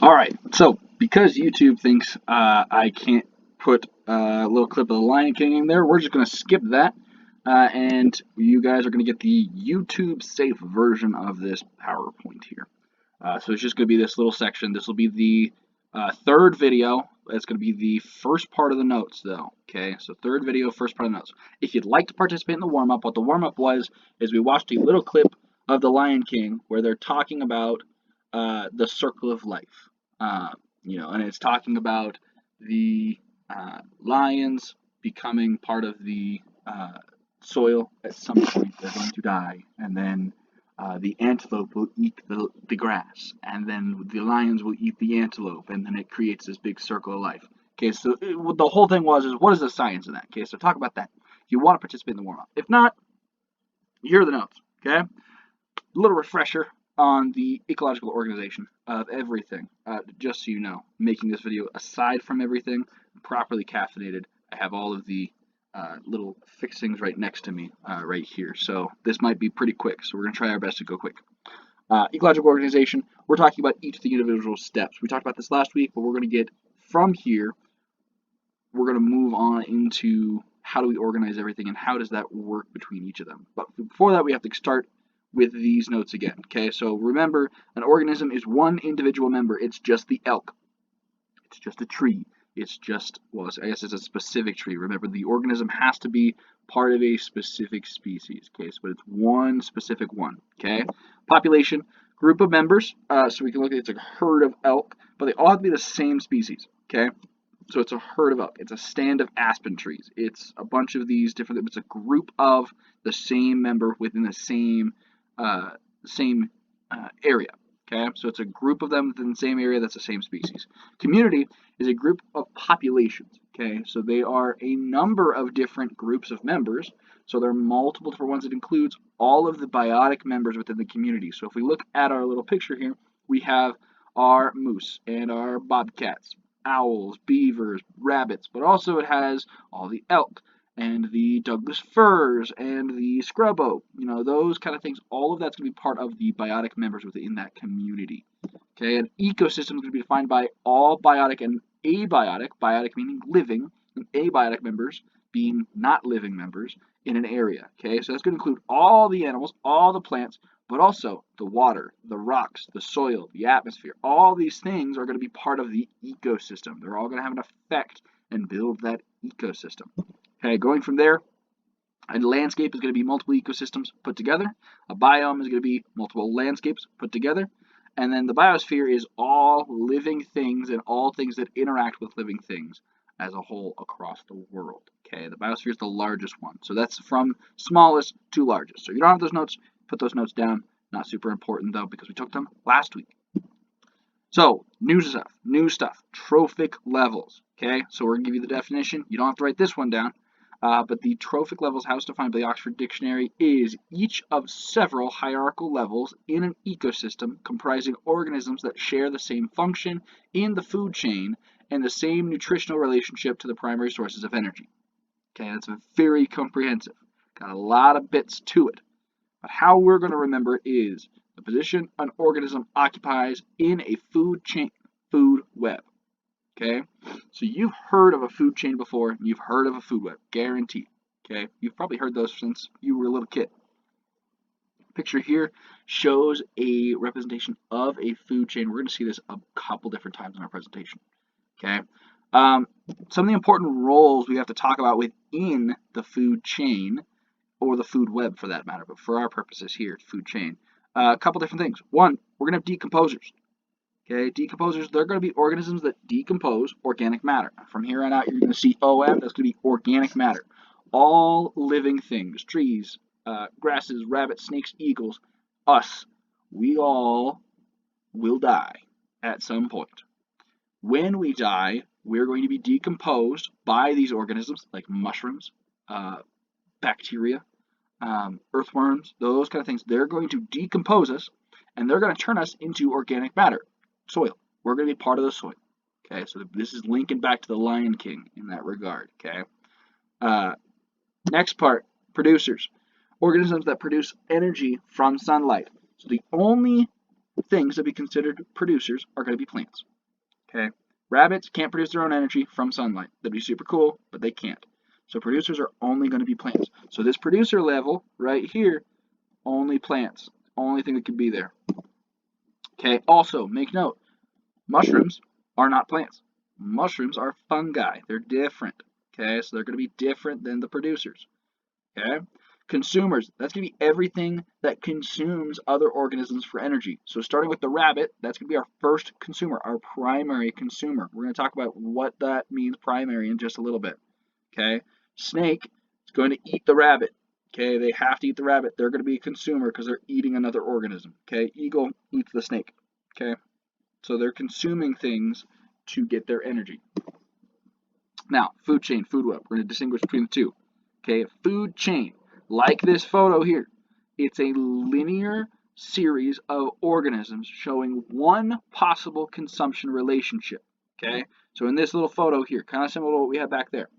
All right, so because YouTube thinks I can't put a little clip of the Lion King in there, we're just going to skip that, and you guys are going to get the YouTube safe version of this PowerPoint here. So it's just going to be this little section. This will be the third video. It's going to be the first part of the notes, though. Okay, so third video, first part of the notes. If you'd like to participate in the warm-up, what the warm-up was is we watched a little clip of the Lion King where they're talking about the circle of life. And it's talking about the lions becoming part of the soil at some point. They're going to die, and then the antelope will eat the grass, and then the lions will eat the antelope, and then it creates this big circle of life. Okay, so what the whole thing was is what is the science in that? Okay, so talk about that. If you want to participate in the warm-up. If not, here are the notes. Okay, a little refresher on the ecological organization of everything. Just so you know, making this video aside from everything, properly caffeinated. I have all of the little fixings right next to me right here. So this might be pretty quick. So we're going to try our best to go quick. Ecological organization, we're talking about each of the individual steps. We talked about this last week, but we're going to get from here, we're going to move on into how do we organize everything and how does that work between each of them. But before that, we have to start with these notes again. Okay, so remember, an organism is one individual member. It's just the elk. It's just a tree. It's just, well, I guess it's a specific tree. Remember, the organism has to be part of a specific species. Okay, so but it's one specific one. Okay, population, group of members. So we can look at it's a herd of elk, but they all have to be the same species. Okay, so it's a herd of elk. It's a stand of aspen trees. It's a bunch of these different. It's a group of the same member within the same area. Okay, so it's a group of them within the same area that's the same species. Community is a group of populations. Okay, so they are a number of different groups of members. So there are multiple different ones. It includes all of the biotic members within the community. So if we look at our little picture here, we have our moose and our bobcats, owls, beavers, rabbits, but also it has all the elk and the Douglas firs and the scrub oak, those kind of things. All of that's going to be part of the biotic members within that community. Okay, an ecosystem is going to be defined by all biotic and abiotic, biotic meaning living, and abiotic members being not living members in an area. Okay, so that's going to include all the animals, all the plants, but also the water, the rocks, the soil, the atmosphere. All these things are going to be part of the ecosystem. They're all going to have an effect and build that ecosystem. Okay, going from there, a landscape is going to be multiple ecosystems put together. A biome is going to be multiple landscapes put together. And then the biosphere is all living things and all things that interact with living things as a whole across the world. Okay, the biosphere is the largest one. So that's from smallest to largest. So if you don't have those notes, put those notes down. Not super important though because we took them last week. So, new stuff, trophic levels. Okay, so we're going to give you the definition. You don't have to write this one down. But the trophic levels, how it's defined by the Oxford Dictionary, is each of several hierarchical levels in an ecosystem comprising organisms that share the same function in the food chain and the same nutritional relationship to the primary sources of energy. Okay, that's very comprehensive. Got a lot of bits to it. But how we're going to remember it is the position an organism occupies in a food chain, food web. Okay, so you've heard of a food chain before, and you've heard of a food web, guaranteed. Okay, you've probably heard those since you were a little kid. Picture here shows a representation of a food chain. We're going to see this a couple different times in our presentation. Okay, some of the important roles we have to talk about within the food chain, or the food web for that matter, but for our purposes here, food chain. A couple different things. One, we're going to have decomposers. Okay, decomposers, they're going to be organisms that decompose organic matter. From here on out, you're going to see OM, that's going to be organic matter. All living things, trees, grasses, rabbits, snakes, eagles, us, we all will die at some point. When we die, we're going to be decomposed by these organisms like mushrooms, bacteria, earthworms, those kind of things. They're going to decompose us, and they're going to turn us into organic matter. Soil. We're going to be part of the soil. Okay, so this is linking back to the Lion King in that regard. Okay. Next part, producers. Organisms that produce energy from sunlight. So the only things that be considered producers are going to be plants. Okay, rabbits can't produce their own energy from sunlight. That'd be super cool, but they can't. So producers are only going to be plants. So this producer level right here, only plants. Only thing that could be there. Okay, also make note, mushrooms are not plants. Mushrooms are fungi. They're different. Okay, so they're going to be different than the producers. Okay, consumers, that's going to be everything that consumes other organisms for energy. So starting with the rabbit, that's going to be our first consumer, our primary consumer. We're going to talk about what that means primary in just a little bit. Okay, snake is going to eat the rabbit. Okay, they have to eat the rabbit. They're going to be a consumer because they're eating another organism. Okay, eagle eats the snake. Okay, so they're consuming things to get their energy. Now, food chain, food web. We're going to distinguish between the two. Okay, food chain, like this photo here, it's a linear series of organisms showing one possible consumption relationship. Okay, so in this little photo here, kind of similar to what we had back there.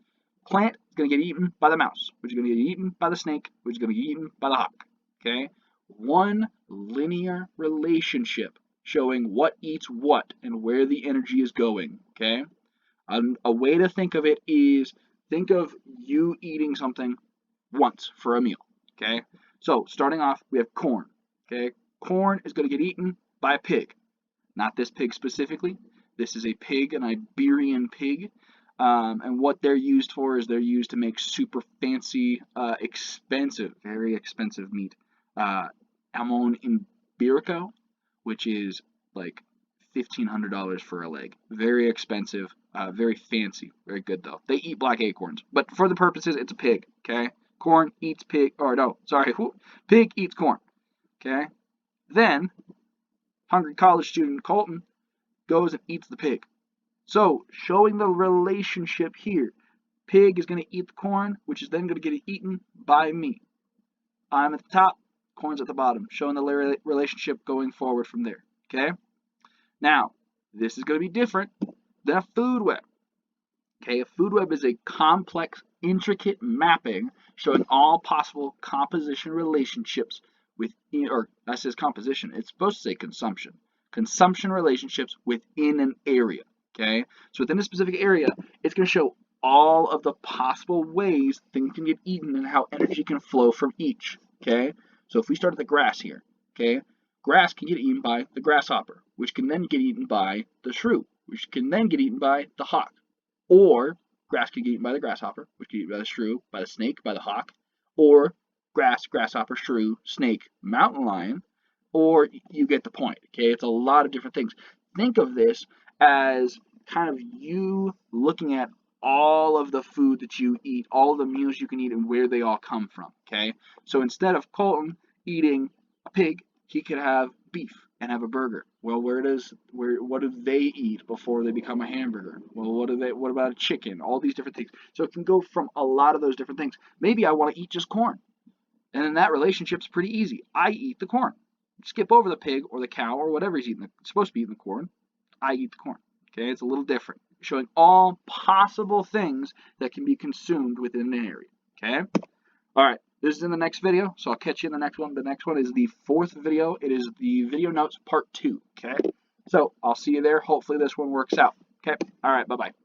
Plant is going to get eaten by the mouse, which is going to get eaten by the snake, which is going to get eaten by the hawk. Okay, one linear relationship showing what eats what and where the energy is going. Okay, a way to think of it is think of you eating something once for a meal. Okay, so starting off, we have corn. Okay, corn is going to get eaten by a pig. Not this pig specifically. This is a pig, an Iberian pig. And what they're used for is they're used to make super fancy, expensive, very expensive meat. Jamón ibérico, which is like $1,500 for a leg. Very expensive, very fancy, very good though. They eat black acorns, but for the purposes, it's a pig. Okay, corn eats pig, or no, sorry, pig eats corn. Okay, then hungry college student Colton goes and eats the pig. So, showing the relationship here. Pig is going to eat the corn, which is then going to get eaten by me. I'm at the top, corn's at the bottom, showing the relationship going forward from there. Okay? Now, this is going to be different than a food web. Okay, a food web is a complex, intricate mapping showing all possible composition relationships within, or that says composition, it's supposed to say consumption. Consumption relationships within an area. Okay, so within a specific area, it's going to show all of the possible ways things can get eaten and how energy can flow from each. Okay, so if we start at the grass here, okay, grass can get eaten by the grasshopper, which can then get eaten by the shrew, which can then get eaten by the hawk. Or grass can get eaten by the grasshopper, which can get eaten by the shrew, by the snake, by the hawk. Or grass, grasshopper, shrew, snake, mountain lion. Or you get the point. Okay, it's a lot of different things. Think of this as kind of you looking at all of the food that you eat, all of the meals you can eat, and where they all come from. Okay, so instead of Colton eating a pig, he could have beef and have a burger. Well, what do they eat before they become a hamburger? Well, what about a chicken? All these different things. So it can go from a lot of those different things. Maybe I want to eat just corn. And then that relationship's pretty easy. I eat the corn. Skip over the pig or the cow or whatever he's eating, supposed to be eating the corn. I eat the corn. Okay, it's a little different, showing all possible things that can be consumed within an area. Okay, all right. This is in the next video, so I'll catch you in the next one. The next one is the fourth video. It is the video notes part 2. Okay, so I'll see you there. Hopefully this one works out. Okay, all right. Bye bye.